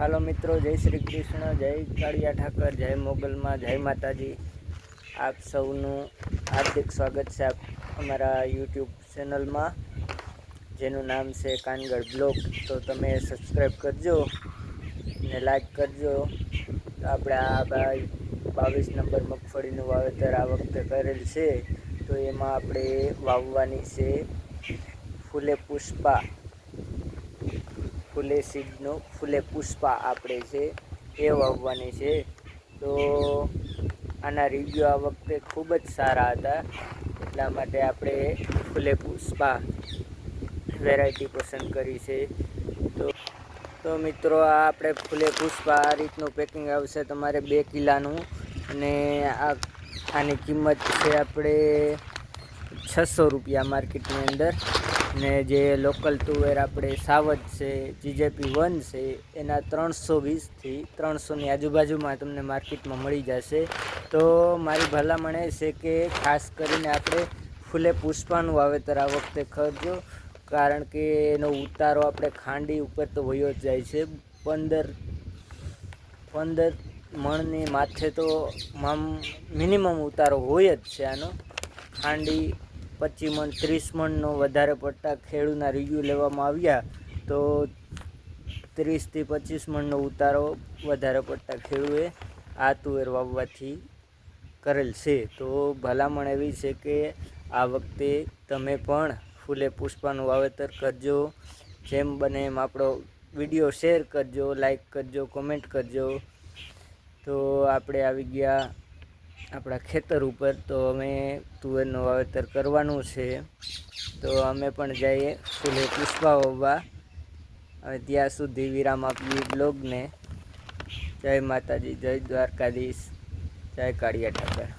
હાલો મિત્રો, જય શ્રી કૃષ્ણ, જય કાળિયા ઠાકર, જય મોગલમાં, જય માતાજી। આપ સૌનું હાર્દિક સ્વાગત છે અમારા યુટ્યુબ ચેનલમાં, જેનું નામ છે કાનગડ બ્લોગ। તો તમે સબસ્ક્રાઈબ કરજો ને લાઈક કરજો। તો આપણે આ 22 નંબર મગફળીનું વાવેતર આ વખતે કરેલ છે। તો એમાં આપણે વાવવાની છે ફૂલે પુષ્પા, ફૂલે સીડનું ફૂલે પુષ્પા આપણે છે એ વાવવાની છે। તો આના રિવ્યૂ આ વખતે ખૂબ જ સારા હતા, એટલા માટે આપણે ફૂલે પુષ્પા વેરાયટી પસંદ કરી છે। તો મિત્રો, આ આપણે ફૂલે પુષ્પા આ રીતનું પેકિંગ આવશે તમારે 2 કિલાનું, અને આની કિંમત છે આપણે 600 રૂપિયા માર્કેટની અંદર। ને જે લોકલ તુવેર આપણે સાવજ છે, જીજેપી 1 છે, એના 320થી 300ની આજુબાજુમાં તમને માર્કેટમાં મળી જશે। તો મારી ભલામણ એ છે કે ખાસ કરીને આપણે ફૂલે પુષ્પાનું વાવેતર આ વખતે કરજો, કારણ કે એનો ઉતારો આપણે ખાંડી ઉપર તો વયો જ જાય છે। 15 મણની માથે તો મિનિમમ ઉતારો હોય જ છે આનો। ખાંડી 25 મણ 30 મણનો વધારે પડતા ખેડૂતના રિવ્યૂ લેવામાં આવ્યા તો 30થી 25 મણનો ઉતારો વધારે પડતા ખેડૂએ આ તુવેર વાવવાથી કરેલ છે। તો ભલામણ એવી છે કે આ વખતે તમે પણ ફૂલે પુષ્પાનું વાવેતર કરજો। જેમ બને એમ આપણો વિડીયો શેર કરજો, લાઈક કરજો, કોમેન્ટ કરજો। તો આપણે આવી ગયા આપણા ખેતર ઉપર, તો અમે તુવેરનું વાવેતર કરવાનું છે। તો અમે પણ જઈએ ફૂલે પુષ્પા વાવવા। હવે ત્યાં સુધી વિરામ આપીએ બ્લોગને। જય માતાજી, જય દ્વારકાધીશ, જય કાળિયા ઠાકર।